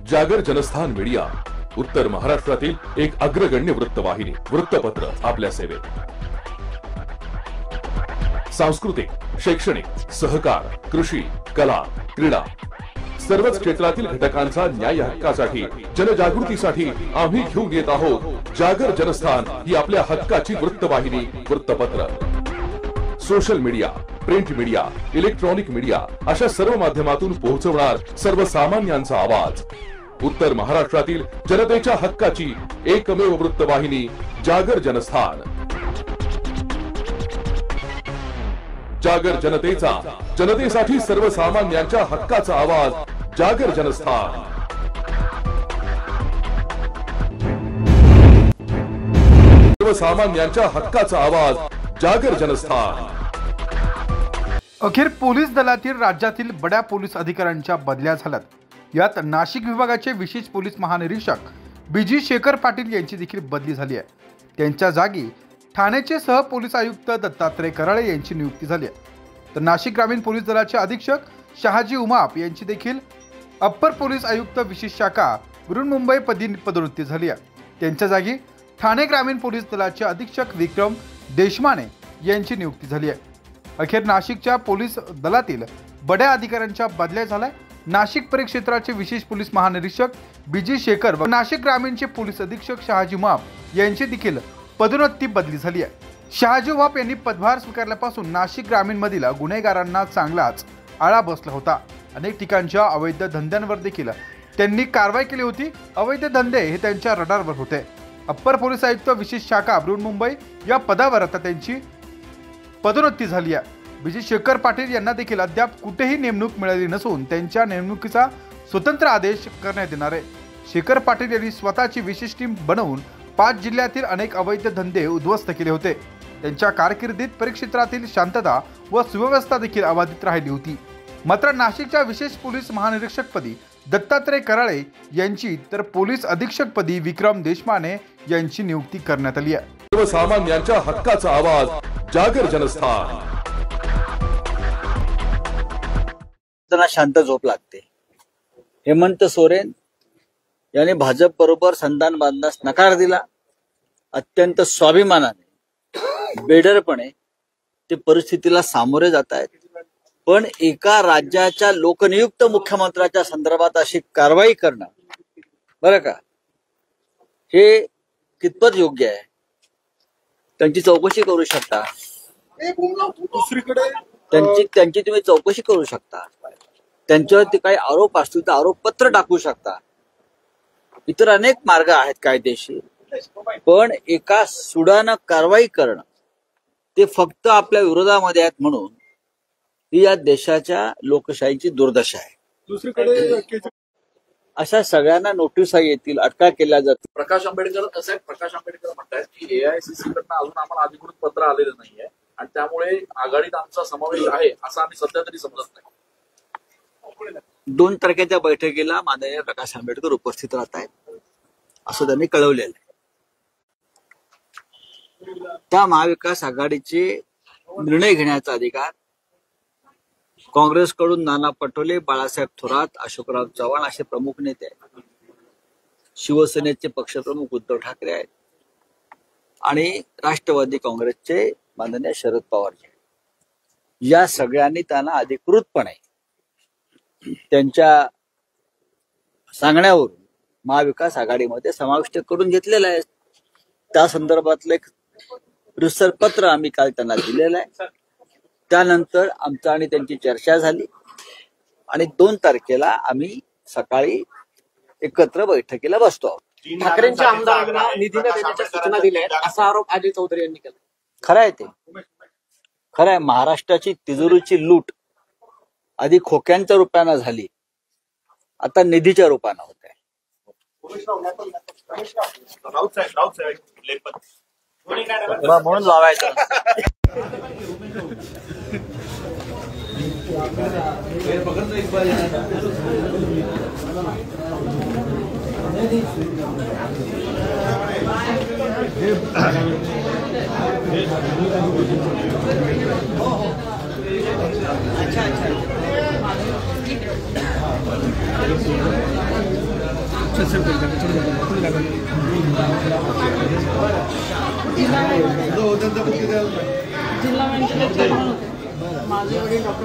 जागर जनस्थान मीडिया, उत्तर महाराष्ट्रातील एक अग्रगण्य वृत्तवाहिनी, वृत्तपत्र आपल्या सेवेत। सांस्कृतिक, शैक्षणिक, सहकार, कृषी, कला, क्रीडा सर्वच क्षेत्रातील घटकांचा न्याय हक्कासाठी, जनजागृतीसाठी आम्ही घेऊन येत आहोत जागर जनस्थान ही आपल्या हक्काची वृत्तवाहिनी, वृत्तपत्र। Social media, print media, electronic media अशा सर्व माध्यमातून पोहोचवणार सर्वसामान्यांचा आवाज। उत्तर महाराष्ट्रातील जनतेच्या हक्काची एकमेव वृत्तवाहिनी जागर जनस्थान। जागर जनतेचा, जनतेसाठी सर्वसामान्यांच्या हक्काचा आवाज, जागर जनस्थान। सर्वसामान्यांच्या हक्काचा आवाज, जागर जनस्थान। अखेर पोलीस दलातील राज्यातील बड्या पोलीस अधिकाऱ्यांच्या बदल्या झाल्यात। यात नाशिक विभागाचे विशेष पोलीस महानिरीक्षक बीजी शेखर पाटील यांची देखील बदली झाली आहे। त्यांच्या जागी ठाण्याचे सह पोलीस आयुक्त दत्तात्रय कराळे यांची नियुक्ती झाली आहे। तर नाशिक ग्रामीण पोलीस दलाचे अधीक्षक शहाजी उमाप यांची देखील अप्पर पोलीस आयुक्त विशेष शाखा बृहन्मुंबई पदी पदोन्नती झाली आहे। त्यांच्या जागी ठाणे ग्रामीण पोलीस दलाचे अधीक्षक विक्रम देशमाने यांची नियुक्ती झाली आहे। अखेर नाशिकच्या पोलीस दलातील बड्या अधिकाऱ्यांच्या बदल्या झाल्या। नाशिक परिक्षेत्राचे विशेष पोलीस महानिरीक्षक बीजी शेखर व नाशिक ग्रामीणचे पोलीस अधीक्षक शहाजी उमाप यांची देखील पदोन्नती बदली झाली आहे। शहाजी उमाप यांनी पदभार स्वीकारल्यापासून नाशिक ग्रामीण मधील गुन्हेगारांना चांगलाच आळा बसला होता। अनेक ठिकाणच्या अवैध धंद्यांवर देखील त्यांनी कारवाई केली होती। अवैध धंदे हे त्यांच्या रडारवर होते। अप्पर पोलीस आयुक्त विशेष शाखा बृहन्मुंबई या पदावर आता त्यांची पदोन्नती झाली आहे। बीजी शेखर पाटील यांना देखील अद्याप कुठेही नेमणूक मिळाली नसून त्यांच्या नेमणुकीचा स्वतंत्र आदेश करण्यात येणार आहे। शेखर पाटील यांनी स्वतःची विशेष टीम बनवून 5 जिल्ह्यातील अनेक अवैध धंदे उद्ध्वस्त केले होते। त्यांच्या कारकिर्दीत परिक्षेत्रातील शांतता व सुव्यवस्था देखील अबाधित राहिली होती। मात्र नाशिकच्या विशेष पोलीस महानिरीक्षकपदी दत्तात्रय कराळे यांची तर पोलीस अधीक्षकपदी विक्रम देशमाने यांची नियुक्ती करण्यात आली आहे। सर्वसामान्यांच्या हक्काचा आवाज, जागर जनस्थान। त्यांना शांत झोप लागते। हेमंत सोरेन यांनी भाजप बरोबर संधान बांधण्यास नकार दिला। अत्यंत स्वाभिमानाने, बेडरपणे ते परिस्थितीला सामोरे जात आहेत। पण एका राज्याच्या लोकनियुक्त मुख्यमंत्र्याच्या संदर्भात अशी कारवाई करणं, बरं का, हे कितपत योग्य आहे? त्यांची चौकशी करू शकता, त्यांची तुम्ही चौकशी करू शकता, त्यांच्यावरती काही आरोप असतील तर आरोपपत्र टाकू शकता। इतर अनेक मार्ग आहेत कायदेशीर, पण एका सुडानं कारवाई करणं ते फक्त आपल्या विरोधामध्ये आहेत म्हणून ही या देशाच्या लोकशाहीची दुर्दशा आहे। दुसरीकडे अशा सगळ्यांना नोटीस येतील, अटका केल्या जातील। प्रकाश आंबेडकर कसं आहे, प्रकाश आंबेडकर म्हणतात की AICC कडनं अजून आम्हाला अधिकृत पत्र आलेलं नाहीये आणि त्यामुळे आघाडीत आमचा समावेश आहे असं आम्ही सध्या तरी समजत नाही। 2 तारखेच्या बैठकीला माननीय प्रकाश आंबेडकर उपस्थित राहत आहेत असं त्यांनी कळवलेलं आहे। त्या महाविकास आघाडीचे निर्णय घेण्याचा अधिकार काँग्रेसकडून नाना पटोले, बाळासाहेब थोरात, अशोकराव चव्हाण असे प्रमुख नेते आहेत। शिवसेनेचे पक्षप्रमुख उद्धव ठाकरे आहेत आणि राष्ट्रवादी काँग्रेसचे माननीय शरद पवार जी, या सगळ्यांनी त्यांना अधिकृतपणे त्यांच्या सांगण्यावरून महाविकास आघाडीमध्ये समाविष्ट करून घेतलेला आहे। त्या संदर्भातलं एक रिसर पत्र आम्ही काल त्यांना दिलेलं आहे। त्यानंतर आमचा आणि त्यांची चर्चा झाली आणि 2 तारखेला आम्ही सकाळी एकत्र बैठकीला बसतो आहोत। ठाकरेंच्या आमदारांना निधी न देण्याच्या सूचना दिल्या आहेत असा आरोप अजय चौधरी यांनी केला। खरं आहे, ते खरं आहे। महाराष्ट्राची तिजोरीची लूट आधी खोक्यांच्या रूपानं झाली, आता निधीच्या रूपानं होत आहे। म्हणून लावायचं अच्छा जिल्हा बँकेचे चेअरमन होते माझे वडील डॉक्टर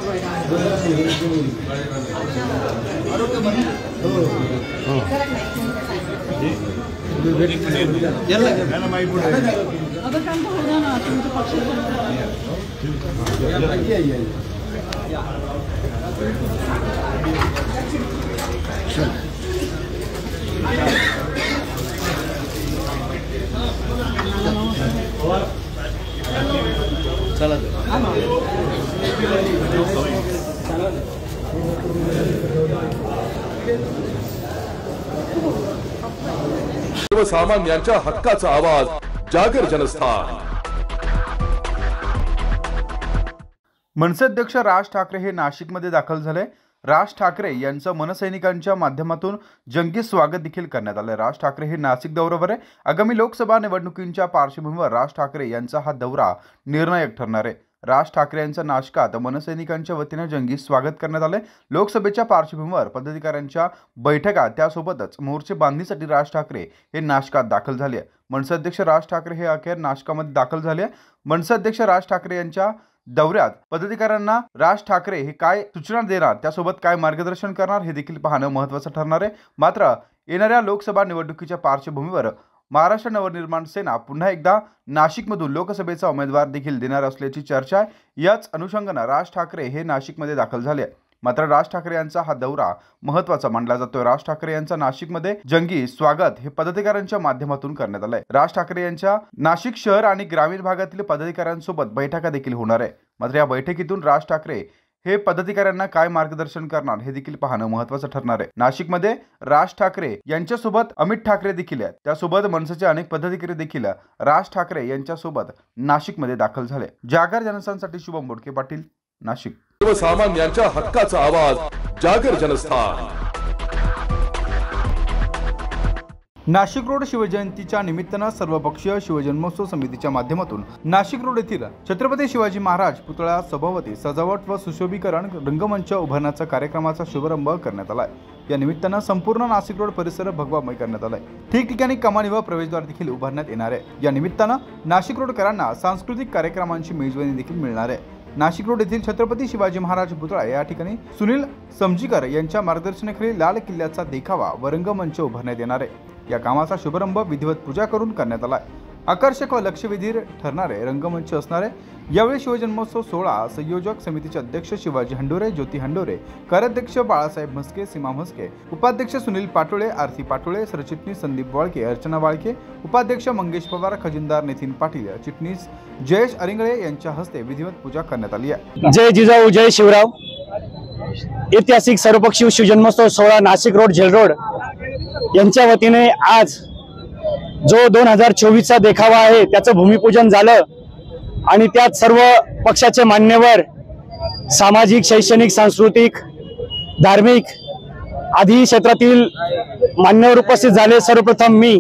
अगर त्यांचं होतं ना तुमच्या पक्षाचं सर्वसामान्यांच्या हक्काचा आवाज जागर जनस्थान। मनसे अध्यक्ष राज ठाकरे हे नाशिकमध्ये दाखल झाले। राज ठाकरे यांचं मनसैनिकांच्या माध्यमातून जंगी स्वागत देखील करण्यात आलं। राज ठाकरे हे नाशिक दौऱ्यावर आहे। आगामी लोकसभा निवडणुकींच्या पार्श्वभूमीवर राज ठाकरे यांचा हा दौरा निर्णायक ठरणार आहे। राज ठाकरे यांचं नाशकात मनसैनिकांच्या वतीने जंगी स्वागत करण्यात आले। लोकसभेच्या पार्श्वभूमीवर पदाधिकाऱ्यांच्या बैठका त्यासोबतच मोर्चे बांधणीसाठी राज ठाकरे हे नाशकात दाखल झाले। मनसे अध्यक्ष राज ठाकरे हे अखेर नाशकामध्ये दाखल झाले। मनसे अध्यक्ष राज ठाकरे यांच्या दौऱ्यात पदाधिकाऱ्यांना राज ठाकरे हे काय सूचना देणार, त्यासोबत काय मार्गदर्शन करणार हे देखील पाहणं महत्त्वाचं ठरणार आहे। मात्र येणाऱ्या लोकसभा निवडणुकीच्या पार्श्वभूमीवर महाराष्ट्र नवनिर्माण सेना पुन्हा एकदा नाशिकमधून लोकसभेचा उमेदवार देखील देणार असल्याची चर्चा आहे। याच अनुषंगाने राज ठाकरे हे नाशिकमध्ये दाखल झाले। मात्र राज ठाकरे यांचा हा दौरा महत्त्वाचा मानला जातोय। राज ठाकरे यांचा नाशिकमध्ये जंगी स्वागत हे पदाधिकाऱ्यांच्या माध्यमातून करण्यात आलंय। राज ठाकरे यांच्या नाशिक शहर आणि ग्रामीण भागातील पदाधिकाऱ्यांसोबत बैठका देखील होणार आहे। मात्र या बैठकीतून राज ठाकरे हे पदाधिकाऱ्यांना काय मार्गदर्शन करणार हे देखील पाहणं महत्त्वाचं ठरणार आहे। नाशिकमध्ये राज ठाकरे यांच्यासोबत अमित ठाकरे देखील आहेत। त्यासोबत मनसेचे अनेक पदाधिकारी देखील राज ठाकरे यांच्यासोबत नाशिकमध्ये दाखल झाले। जागर जनस्थानसाठी शुभम बोडके पाटील, नाशिक। सर्वसामान्यांच्या हक्काचा आवाज जागर जनस्थान। नाशिक रोड शिवजयंतीच्या निमित्तानं सर्वपक्षीय शिवजन्मोत्सव समितीच्या माध्यमातून नाशिक रोड येथील छत्रपती शिवाजी महाराज पुतळा सभावती सजावट व सुशोभीकरण रंगमंच उभारण्याचा कार्यक्रमाचा शुभारंभ करण्यात आलाय। या निमित्तानं संपूर्ण नाशिक रोड परिसर भगवामय करण्यात आलाय। ठिकठिकाणी कमानी व प्रवेशद्वार देखील उभारण्यात येणार आहे। या निमित्तानं नाशिक रोडकरांना सांस्कृतिक कार्यक्रमांची मेजवानी देखील मिळणार आहे। नाशिक रोड येथील छत्रपती शिवाजी महाराज पुतळा या ठिकाणी सुनील समजीकर यांच्या मार्गदर्शनाखाली लाल किल्ल्याचा देखावा व रंगमंच उभारण्यात येणार आहे। या कामाचा शुभारंभ विधिवत पूजा करून करण्यात आला आहे। आकर्षक व लक्षवेधी ठरणारे रंगमंच असणार आहे। यावेळी शिवजन्मोत्सव सोहळा संयोजक समितीचे अध्यक्ष शिवाजी हंडोरे, ज्योती हंडोरे, कार्याध्यक्ष बाळासाहेब म्हस्के, सीमा म्हस्के, उपाध्यक्ष सुनील पाटोळे, आरती पाटोळे, सरचिटणीस संदीप वाळके, अर्चना वाळके, उपाध्यक्ष मंगेश पवार, खजिनदार नितीन पाटील, चिटणीस जयेश अरिंगळे यांच्या हस्ते विधिवत पूजा करण्यात आली आहे। जय जिजाऊ जय शिवराव। ऐतिहासिक सर्वपक्षीय शिवजन्मोत्सव सोहळा नाशिक रोड जेल रोड यांच्या वतीने आज जो 2024चा देखावा आहे त्याचं भूमिपूजन झालं आणि त्यात सर्व पक्षाचे मान्यवर, सामाजिक, शैक्षणिक, सांस्कृतिक, धार्मिक आदी क्षेत्रातील मान्यवर उपस्थित झाले। सर्वप्रथम मी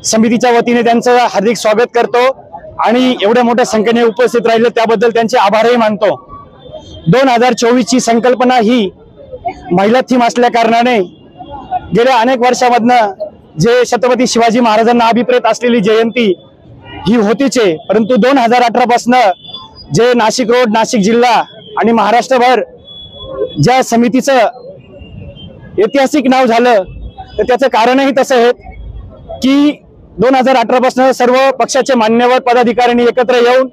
समितीच्या वतीने त्यांचं हार्दिक स्वागत करतो आणि एवढ्या मोठ्या संख्येने उपस्थित राहिले त्याबद्दल त्यांचे आभारही मानतो। 2024ची संकल्पना ही महिला थीम असल्या कारणाने गेल्या अनेक वर्षांमधनं जे छत्रपती शिवाजी महाराजांना अभिप्रेत असलेली जयंती ही होतीच आहे, परंतु 2018 पासून जे नाशिक रोड, नाशिक जिल्हा आणि महाराष्ट्रभर ज्या समितीचं ऐतिहासिक नाव झालं तर त्याचं कारणही तसं आहे की 2018 पासून सर्व पक्षाचे मान्यवर पदाधिकाऱ्यांनी एकत्र येऊन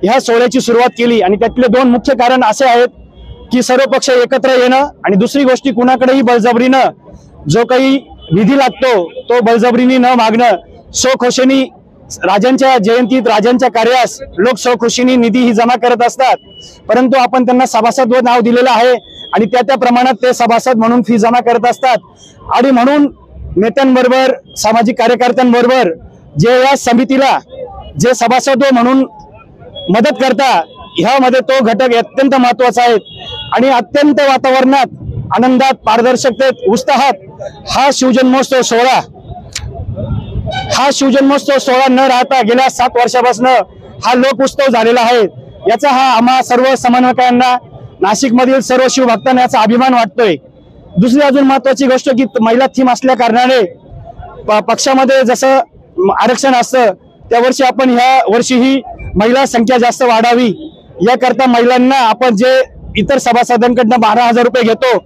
ह्या सोहळ्याची सुरुवात केली आणि त्यातले दोन मुख्य कारण असे आहेत की सर्व पक्ष एकत्र येणं आणि दुसरी गोष्टी कुणाकडेही बळजबरीनं जो काही विधी लागतो तो बळजबरीने न मागणं। स्वखुशीने राजांच्या जयंतीत राजांच्या कार्यास लोक स्वखुशीने निधी ही जमा करत असतात, परंतु आपण त्यांना सभासद व नाव दिलेलं आहे आणि त्या प्रमाणात ते सभासद म्हणून फी जमा करत असतात आणि म्हणून नेत्यांबरोबर, सामाजिक कार्यकर्त्यांबरोबर जे या समितीला जे सभासद म्हणून मदत करता ह्यामध्ये तो घटक अत्यंत महत्वाचा आहे आणि अत्यंत वातावरणात आनंदात, पारदर्शकतेत, उत्साहात हा शिवजन्मोत्सव सोहळा न राहता गेल्या 7 वर्षापासून हा लोक उत्सव झालेला आहे। याचा हा आम्हा सर्व समन्वयकांना, नाशिकमधील सर्व शिवभक्तांना याचा अभिमान वाटतोय। दुसरी अजून महत्वाची गोष्ट की महिला थीम असल्या कारणाने पक्षामध्ये जसं आरक्षण असतं त्या वर्षी आपण ह्या वर्षी ही महिला संख्या जास्त वाढावी याकरता महिलांना आपण जे इतर सभासदांकडनं 12,000 रुपये घेतो,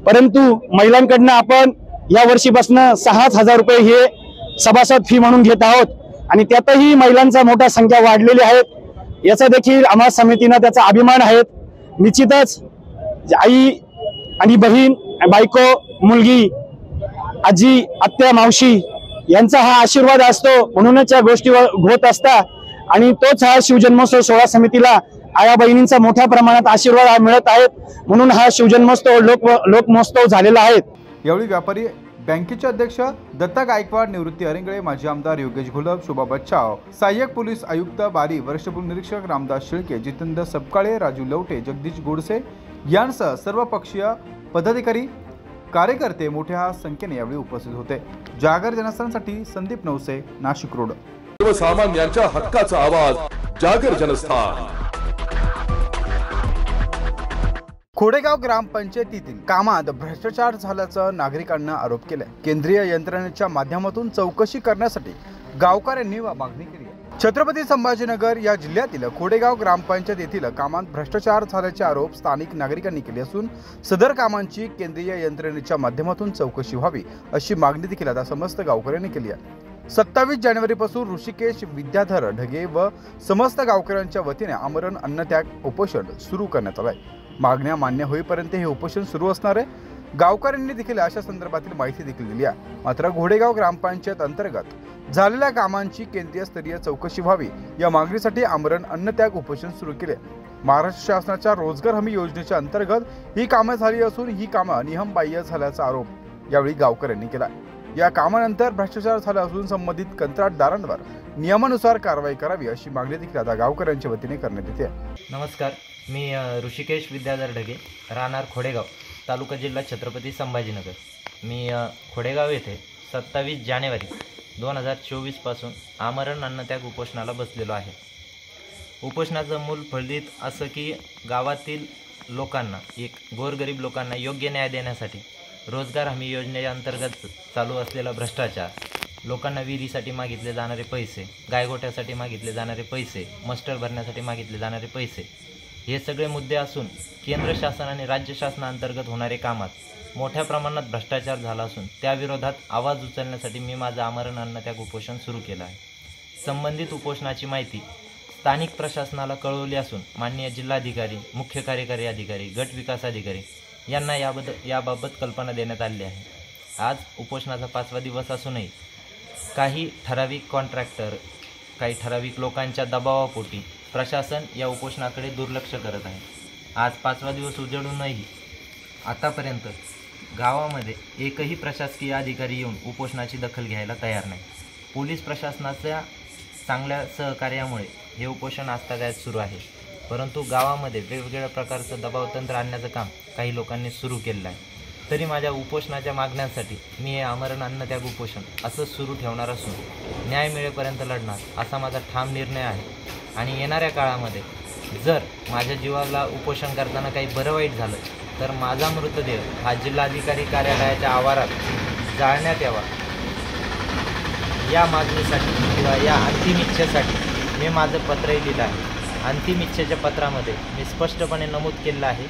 परंतु महिलांकडनं आपण या वर्षीपासून 6,000 रुपये हे सभासद फी म्हणून घेत आहोत आणि त्यातही महिलांचा मोठा संख्या वाढलेली आहे। याचा देखील आम्हा समितीनं त्याचा अभिमान आहे। निश्चितच आई आणि बहीण, बायको, मुलगी, आजी, आत्या, मावशी यांचा हा आशीर्वाद असतो, म्हणूनच या गोष्टी होत असतात आणि तोच हा शिवजन्मोत्सव सोहळा समितीला आया बहिणींचा मोठ्या प्रमाणात आशीर्वाद मिळत आहेत, म्हणून हा शिवजन्मोत्सव लोकमहोत्सव झालेला आहे। यावेळी व्यापारी बँकेचे अध्यक्ष दत्ता गायकवाड, निवृत्ती अरिंगळे, माजी आमदार योगेश घोलप, शोभा बच्चाव, सहाय्यक पोलीस आयुक्त बारी, वरिष्ठ पोलीस निरीक्षक रामदास शेळके, जितेंद्र सबकाळे, राजू लवटे, जगदीश गोडसे यांसह सर्व पक्षीय पदाधिकारी, कार्यकर्ते मोठ्या संख्येने यावेळी उपस्थित होते। जागर जनस्थानसाठी संदीप नवसे, नाशिक रोड। सर्वसामान्यांच्या हक्काचा आवाज, जागर जनस्थान। खोडेगाव ग्रामपंचायतीतील कामात भ्रष्टाचार झाल्याचं नागरिकांना आरोप केलाय। केंद्रीय यंत्रणेच्या माध्यमातून चौकशी करण्यासाठी गावकऱ्यांनी मागणी केली आहे। छत्रपती संभाजीनगर या जिल्ह्यातील खोडेगाव ग्रामपंचायत येथील कामात भ्रष्टाचार झाल्याचे आरोप स्थानिक नागरिकांनी केले असून सदर कामांची केंद्रीय यंत्रणेच्या माध्यमातून चौकशी व्हावी अशी मागणी देखील आता समस्त गावकऱ्यांनी केली आहे। 27 जानेवारीपासून ऋषिकेश विद्याधर ढगे व समस्त गावकऱ्यांच्या वतीने आमरण अन्नत्याग उपोषण सुरू करण्यात आले आहे। मागण्या मान्य होईपर्यंत हे उपोषण सुरू असणार आहे। गावकऱ्यांनी देखील अशा संदर्भातील माहिती देखील दिली आहे। मात्र घोडेगाव ग्रामपंचायत अंतर्गत झालेल्या कामांची केंद्रीय स्तरीय चौकशी व्हावी या मागणीसाठी आमरण अन्नत्याग उपोषण सुरू केले। महाराष्ट्र शासनाच्या रोजगार हमी योजनेच्या अंतर्गत ही कामे झाली असून ही कामं नियमबाह्य झाल्याचा आरोप यावेळी गावकऱ्यांनी केला। या कामानंतर भ्रष्टाचार झाला असून संबंधित कंत्राटदारांवर नियमानुसार कारवाई करावी अशी मागणी देखील आता गावकऱ्यांच्या वतीने करण्यात येते। नमस्कार, मी ऋषिकेश विद्याधर ढगे, राहणार खोडेगाव, तालुका जिल्हा छत्रपती संभाजीनगर। मी खोडेगाव येथे 27 जानेवारी 2024 पासून आमरण अन्नत्याग उपोषणाला बसलेलो आहे। उपोषणाचं मूल फलित असं की गावातील लोकांना, एक गोरगरीब लोकांना योग्य न्याय देण्यासाठी रोजगार हमी योजनेअंतर्गत चालू असलेला भ्रष्टाचार, लोकांना विहिरीसाठी मागितले जाणारे पैसे, गायगोठ्यासाठी मागितले जाणारे पैसे, मस्टर भरण्यासाठी मागितले जाणारे पैसे, हे सगळे मुद्दे असून केंद्र शासन आणि राज्य शासनाअंतर्गत होणारे कामात मोठ्या प्रमाणात भ्रष्टाचार झाला असून त्याविरोधात आवाज उचलण्यासाठी मी माझं आमरण अन्नत्याग उपोषण सुरू केलं आहे। संबंधित उपोषणाची माहिती स्थानिक प्रशासनाला कळवली असून माननीय जिल्हाधिकारी, मुख्य कार्यकारी अधिकारी, गट विकास अधिकारी यांना याबाबत कल्पना देण्यात आली आहे। आज उपोषणाचा 5वा दिवस असूनही काही ठराविक कॉन्ट्रॅक्टर, काही ठराविक लोकांच्या दबावापोटी प्रशासन या उपोषणाकडे दुर्लक्ष करत आहे। आज 5वा दिवस उजळूनही आतापर्यंत गावामध्ये एकही प्रशासकीय अधिकारी येऊन उपोषणाची दखल घ्यायला तयार नाही। पोलीस प्रशासनाच्या चांगल्या सहकार्यामुळे हे उपोषण आजतागायत सुरू आहे, परंतु गावामध्ये वेगवेगळ्या प्रकारचं दबावतंत्र आणण्याचं काम काही लोकांनी सुरू केलेलं आहे। तरी माझ्या उपोषणाच्या मागण्यांसाठी मी हे आमरण अन्नत्याग उपोषण असं सुरू ठेवणार असून न्याय मिळेपर्यंत लढणार असा माझा ठाम निर्णय आहे। आणि येणाऱ्या काळामध्ये जर माझ्या जीवाला उपोषण करताना काही बरं वाईट झालं तर माझा मृतदेह हा जिल्हाधिकारी कार्यालयाच्या आवारात जाळण्यात यावा या मागणीसाठी किंवा या अंतिम इच्छेसाठी मी माझं पत्रही लिहिलं आहे। अंतिम इच्छेच्या पत्रामध्ये मी स्पष्टपणे नमूद केलेलं आहे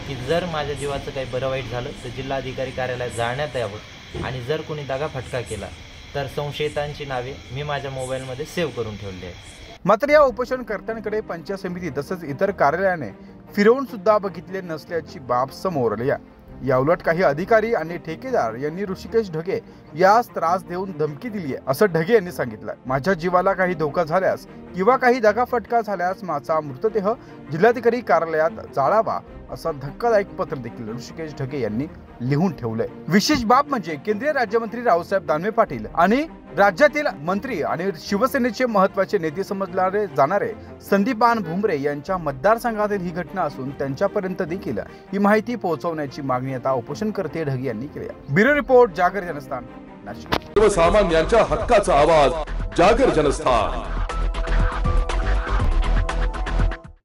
की जर माझ्या जीवाचं काही बरं वाईट झालं तर जिल्हाधिकारी कार्यालयात जाळण्यात यावं आणि जर कोणी दगाफटका केला तर संशयितांची नावे मी माझ्या मोबाईलमध्ये सेव्ह करून ठेवली आहे। मात्र या उपोषणकर्त्यांकडे पंचायत समिती तसंच इतर कार्यालयाने फिरवून सुद्धा बघितले नसल्याची बाब समोर आली आहे। या उलट काही अधिकारी आणि ठेकेदार यांनी ऋषिकेश ढगे यास त्रास देऊन धमकी दिली आहे असं ढगे यांनी सांगितलं। माझ्या जीवाला काही धोका झाल्यास किंवा काही दगाफटका झाल्यास माझा मृतदेह जिल्हाधिकारी कार्यालयात जाळावा असं धक्कादायक पत्र देखील ऋषिकेश ढगे यांनी लिहून ठेवलंय। विशेष बाब म्हणजे केंद्रीय राज्यमंत्री रावसाहेब दानवे पाटील आणि राज्यातील मंत्री आणि शिवसेनेचे महत्त्वाचे नेते समजले जाणारे संदीपान भुमरे यांच्या मतदारसंघातील ही घटना असून त्यांच्यापर्यंत देखील ही माहिती पोहोचवण्याची मागणी आता उपोषणकर्ते ढगे यांनी केली आहे। ब्युरो रिपोर्ट, जागर जनस्थान, नाशिक। सर्वसामान्यांच्या हक्काचा आवाज, जागर जनस्थान।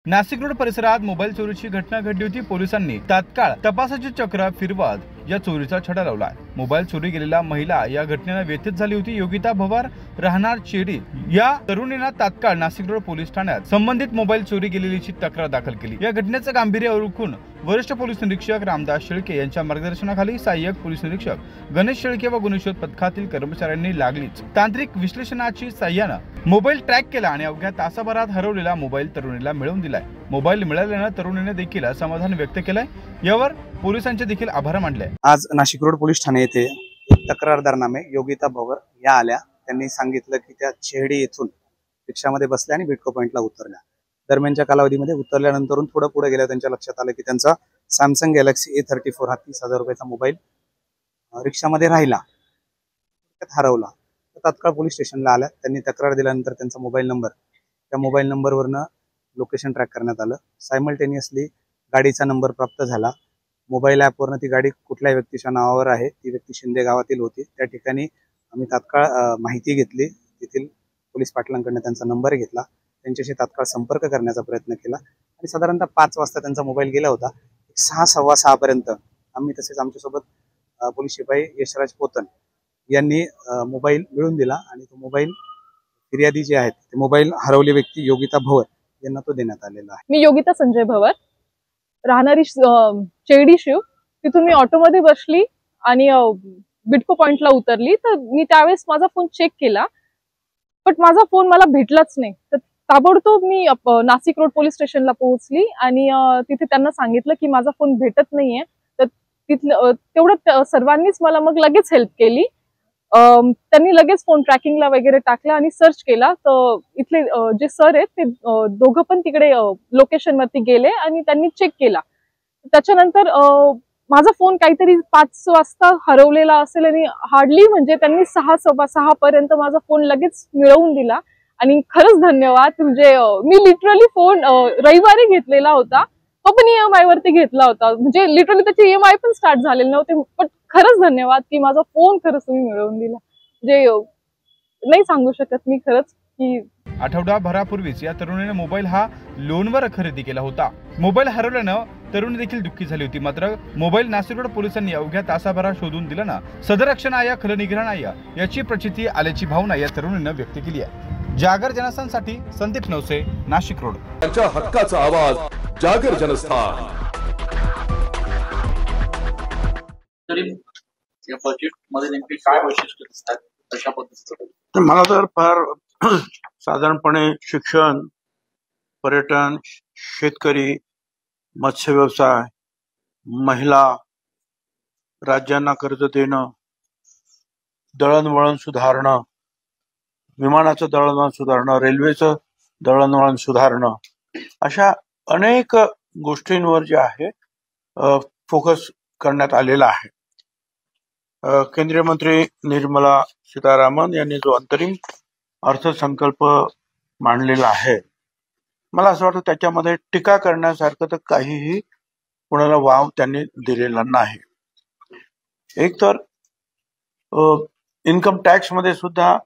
नाशिक रोड परिसरात मोबाईल चोरीची घटना घडली होती। पोलिसांनी तात्काळ तपासाचे चक्र फिरवत या चोरीचा छडा लावला। मोबाईल चोरी गेलेला महिला या घटनेने व्यथित झाली होती। योगिता भवार राहणार चेडी या तरुणीने तात्काळ नाशिक रोड पोलीस ठाण्यात संबंधित मोबाईल चोरी गेलेलीची तक्रार दाखल केली। या घटनेचं गांभीर्य ओळखून वरिष्ठ पोलीस निरीक्षक रामदास शेळके यांच्या मार्गदर्शनाखाली सहाय्यक पोलीस निरीक्षक गणेश शेळके व गुन्हे पथकातील कर्मचाऱ्यांनी लागलीच तांत्रिक विश्लेषणाची सहाय्याने मोबाईल ट्रॅक केला आणि अवघ्या तासाभरात हरवलेला मोबाईल तरुणीला मिळवून दिलाय। मोबाईल मिळाल्याने तरुणीने देखील समाधान व्यक्त केलंय। यावर पोलिसांचे देखील आभार मानले। आज नाशिक रोड पोलीस ठाणे येथे एक तक्रारदारनामे योगिता भवर या आल्या। त्यांनी सांगितलं की त्या चेहडी येथून रिक्षामध्ये बसल्या आणि बिटको पॉइंटला उतरल्या। दरम्यानच्या कालावधीमध्ये उतरल्यानंतर थोडं पुढे गेल्या त्यांच्या लक्षात आलं की त्यांचा सॅमसंग गॅलेक्सी A34 हा 30,000 रुपयाचा मोबाईल रिक्षामध्ये राहिला, हरवला। तात्काळ पोलीस स्टेशनला आल्या। त्यांनी तक्रार दिल्यानंतर त्यांचा मोबाईल नंबर, त्या मोबाईल नंबरवरनं लोकेशन ट्रॅक करण्यात आलं। सायमल्टेनियसली गाडीचा नंबर प्राप्त झाला। मोबाईल ॲपवरनं ती गाडी कुठल्या व्यक्तीच्या नावावर आहे, ती व्यक्ती शिंदे गावातील होती। त्या ठिकाणी आम्ही तात्काळ माहिती घेतली, तेथील पोलीस पाटलांकडून त्यांचा नंबर घेतला, त्यांच्याशी तात्काळ संपर्क करण्याचा प्रयत्न केला आणि साधारणतः 5 वाजता त्यांचा मोबाईल गेला होता। 6, सव्वा 6 पर्यंत आम्ही तसेच आमच्यासोबत पोलीस शिपाई यशराज पोतन यांनी मोबाईल मिळवून दिला आणि तो मोबाईल फिर्यादी जे आहेत ते मोबाईल हरवले व्यक्ती योगिता भवर यांना तो देण्यात आलेला आहे। मी योगिता संजय भवर, राहणारी चेडी शिव। तिथून मी ऑटोमध्ये बसली आणि बिटको पॉइंटला उतरली। तर मी त्यावेळेस माझा फोन चेक केला, पण माझा फोन मला भेटलाच नाही। तर ताबडतोब मी नाशिक रोड पोलीस स्टेशनला पोहोचली आणि तिथे त्यांना सांगितलं की माझा फोन भेटत नाहीये। तर तिथलं तेवढं सर्वांनीच मला मग लगेच हेल्प केली। त्यांनी लगेच फोन ट्रॅकिंगला वगैरे टाकला आणि सर्च केला। तर इथले जे सर आहेत ते दोघं पण तिकडे लोकेशन वरती गेले आणि त्यांनी चेक केला। त्याच्यानंतर माझा फोन काहीतरी 5 वाजता हरवलेला असेल आणि हार्डली म्हणजे त्यांनी 6, सव्वा 6 पर्यंत माझा फोन लगेच मिळवून दिला आणि खरंच धन्यवाद। म्हणजे मी लिटरली फोन रविवारी घेतलेला होता, तो पण EMI वरती घेतला होता। म्हणजे लिटरली त्याचे EMI पण स्टार्ट झालेले नव्हते, पण खरंच धन्यवाद की माझा फोन खरंच तुम्ही मिळवून दिला। म्हणजे नाही सांगू शकत मी खरंच की आठवडाभरापूर्वीच या तरुणीने मोबाईल हा लोनवर खरेदी केला होता। मोबाईल हरवल्यानं तरुणी देखील दुःखी झाली होती। मात्र मोबाईल नाशिक रोड पोलिसांनी अवघ्या तासाभरात शोधून दिल्यानं सदरक्षणाया खलनिग्रहणाया याची प्रचिती आल्याची भावना या तरुणीनं व्यक्त केली आहे। जागर जनस्थानसाठी संदीप नवसे, नाशिक रोड। त्यांच्या हक्काचा आवाज जागर जनस्थान। तरी या बजेट मध्ये नेमकी काय वैशिष्ट्य दिसतात अशा पद्धतीचं? तर मला तर फार साधारणपणे शिक्षण, पर्यटन, शेतकरी, मत्स्य व्यवसाय, महिला, राज्यांना कर्ज देणं, दळणवळण सुधारणं, विमानाचं दळणवळण सुधारणं, रेल्वेचं दळणवळण सुधारणं, अशा अनेक गोष्टींवर जे आहे फोकस करण्यात आलेला आहे। केंद्रीय मंत्री निर्मला सीतारामन यांनी जो अंतरिम अर्थसंकल्प मांडलेला आहे, मला असं वाटतं त्याच्यामध्ये टीका करण्यासारखं तर काहीही कोणाला वाव त्यांनी दिलेला नाही। एक तर इन्कम टॅक्स मध्ये सुद्धा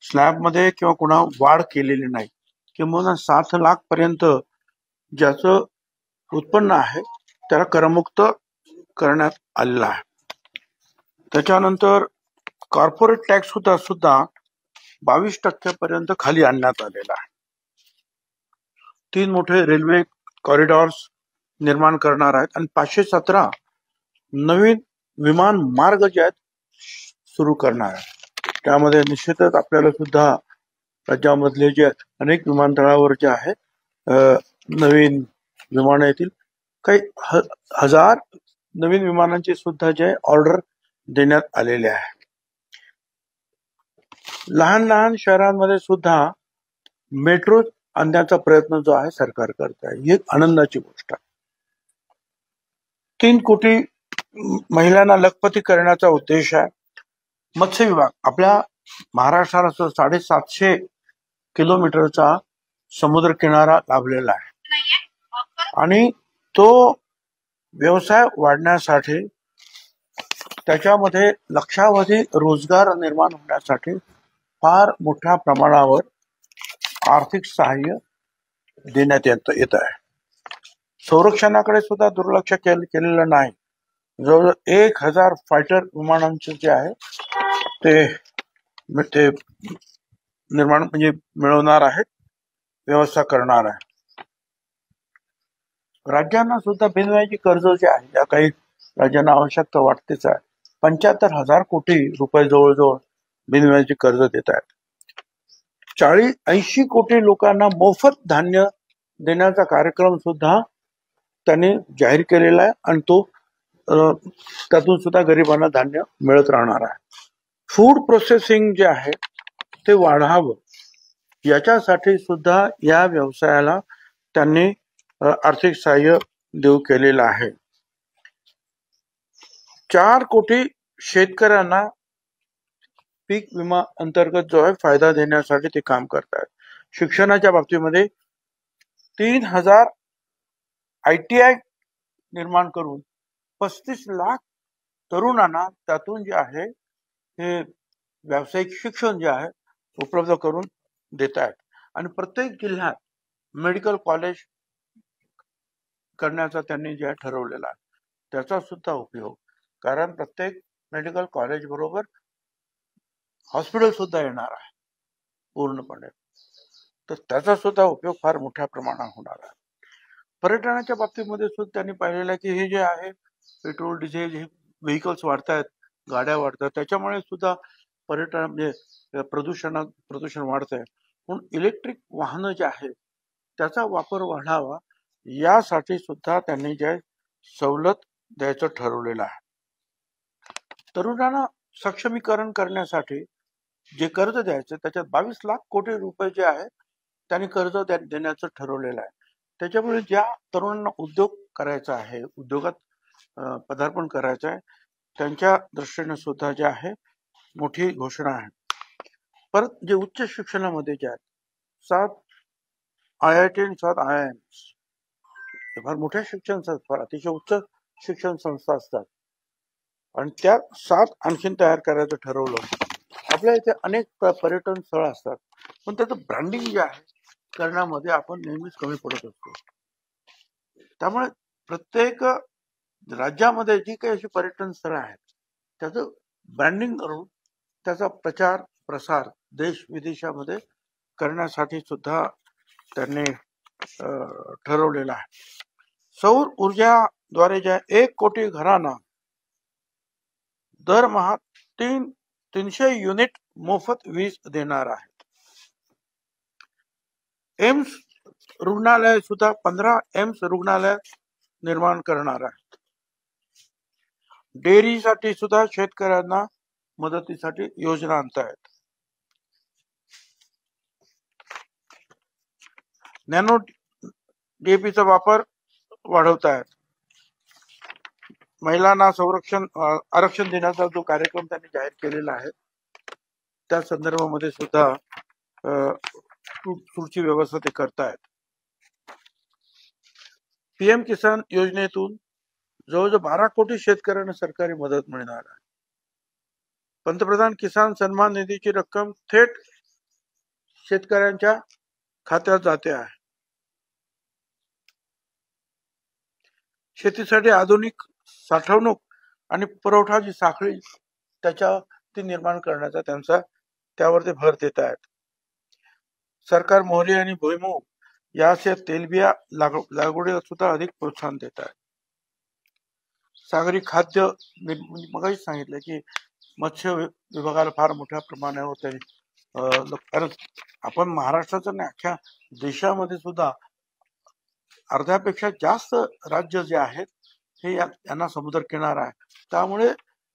स्लॅब मध्ये किंवा कुणा वाढ केलेली नाही, किंवा 7 लाख पर्यंत ज्याचं उत्पन्न आहे त्याला करमुक्त करण्यात आलेलं आहे। त्याच्यानंतर कॉर्पोरेट टॅक्स सुद्धा 22% पर्यंत खाली आणण्यात आलेला आहे। 3 मोठे रेल्वे कॉरिडॉर्स निर्माण करणार आहेत आणि 517 नवीन विमान मार्ग जे आहेत सुरू करणार आहेत। त्यामध्ये निश्चितच आपल्याला सुद्धा राज्यामधले जे अनेक विमानतळावर जे आहे नवीन विमानं येतील। काही 1000 नवीन विमानांची सुद्धा जे ऑर्डर देण्यात आलेले आहे। लहान लहान शहरांमध्ये सुद्धा मेट्रो आणण्याचा प्रयत्न जो आहे सरकार करत आहे, ही एक आनंदाची गोष्ट आहे। 3 कोटी महिलांना लखपती करण्याचा उद्देश आहे। मत्स्य विभाग आपल्या महाराष्ट्राला 750 किलोमीटरचा समुद्र किनारा लाभलेला आहे आणि तो व्यवसाय वाढण्यासाठी त्याच्यामध्ये लक्षावधी रोजगार निर्माण होण्यासाठी फार मोठ्या प्रमाणावर आर्थिक सहाय्य देण्यात येत आहे। संरक्षणाकडे सुद्धा दुर्लक्ष केलेलं नाही. जवळजवळ 1000 फायटर विमानांचे जे आहे ते निर्माण म्हणजे मिळवणार आहेत, व्यवस्था करणार आहे. राज्यांना सुद्धा बिनव्याजी कर्ज जे आहे, ज्या काही राज्यांना आवश्यकता वाटतेच आहे, 75,000 कोटी रुपये जवळजवळ बिनव्याजी कर्ज देत आहेत. 80 कोटी लोकांना मोफत धान्य देण्याचा कार्यक्रम सुद्धा त्यांनी जाहीर केलेला आहे आणि तो त्यातून सुद्धा गरिबांना धान्य मिळत राहणार आहे. फूड प्रोसेसिंग जे आहे ते वाढावं, याच्यासाठी सुद्धा या व्यवसायाला त्यांनी आर्थिक सहाय्य देऊ केलेलं आहे. 4 कोटी शेतकऱ्यांना पीक विमा अंतर्गत जो आहे फायदा देण्यासाठी ते काम करतात. शिक्षणाच्या बाबतीमध्ये 3000 ITI निर्माण करून 35 लाख तरुणांना त्यातून जे आहे हे व्यावसायिक शिक्षण जे आहे उपलब्ध करून देत आहेत. आणि प्रत्येक जिल्ह्यात मेडिकल कॉलेज करण्याचा त्यांनी जे ठरवलेला आहे त्याचा सुद्धा उपयोग, कारण प्रत्येक मेडिकल कॉलेज बरोबर हॉस्पिटल सुद्धा येणार आहे पूर्णपणे, तर त्याचा सुद्धा उपयोग फार मोठ्या प्रमाणात होणार आहे. पर्यटनाच्या बाबतीमध्ये सुद्धा त्यांनी पाहिलेलं आहे की हे जे आहे पेट्रोल डिझेल हे व्हेकल्स वाढतायत, गाड्या वाढतात, त्याच्यामुळे सुद्धा पर्यटन म्हणजे प्रदूषण वाढतंय. म्हणून इलेक्ट्रिक वाहनं जे आहे त्याचा वापर वाढावा, यासाठी सुद्धा त्यांनी जे सवलत द्यायचं ठरवलेलं आहे. तरुणांना सक्षमीकरण करण्यासाठी जे कर्ज द्यायचं त्याच्यात 22 लाख कोटी रुपये जे आहे त्यांनी कर्ज देण्याचं ठरवलेलं आहे. त्याच्यामुळे ज्या तरुणांना उद्योग करायचा आहे, उद्योगात पदार्पण करायचं आहे, त्यांच्या दृष्टीने सुद्धा जे आहे मोठी घोषणा आहे. परत जे उच्च शिक्षणामध्ये जे आहेत 7 IIT आणि 7 IIMs फार मोठ्या शिक्षण संस्था, अतिशय उच्च शिक्षण संस्था असतात आणि त्या 7 आणखीन तयार करायचं ठरवलं. आपल्या इथे अनेक पर्यटन स्थळ असतात, पण त्याचं ब्रँडिंग जे आहे करण्यामध्ये आपण नेहमीच कमी पडत असतो. त्यामुळे प्रत्येक राज्यामध्ये जी काही अशी पर्यटन स्थळं आहेत त्याचं ब्रँडिंग करून त्याचा प्रचार प्रसार देश विदेशामध्ये करण्यासाठी सुद्धा त्यांनी ठरवलेला आहे. सौर ऊर्जाद्वारे ज्या 1 कोटी घरांना दरमहा 300 युनिट मोफत वीज देणार आहे. एम्स रुग्णालय सुद्धा 15 एम्स रुग्णालय निर्माण करणार आहे. डेअरीसाठी सुद्धा शेतकऱ्यांना मदतीसाठी योजना आणतायत. नॅनो DAPचा वापर वाढवतायत. महिलांना आरक्षण देण्याचा जो कार्यक्रम त्यांनी जाहीर केलेला आहे त्या संदर्भामध्ये सुद्धा पुढची व्यवस्था ते करतायत. PM किसान योजनेतून जवळजवळ 12 कोटी शेतकऱ्यांना सरकारी मदत मिळणार आहे. पंतप्रधान किसान सन्मान निधीची रक्कम थेट शेतकऱ्यांच्या खात्यात जाते आहे. शेतीसाठी आधुनिक साठवणूक आणि पुरवठा जी साखळी ती निर्माण करण्याचा त्यावर ते भर देत आहेत. सरकार मोहरी आणि भुईमूग याचे तेलबिया लागवडीला सुद्धा अधिक प्रोत्साहन देत आहे. सागरी खाद्य मगाशी सांगितलं की मत्स्य विभागाला फार मोठ्या प्रमाणावर कारण आपण महाराष्ट्राचं नाही अख्ख्या देशामध्ये सुद्धा अर्ध्यापेक्षा जास्त राज्य जे आहेत हे यांना समुद्र किनारा आहे. त्यामुळे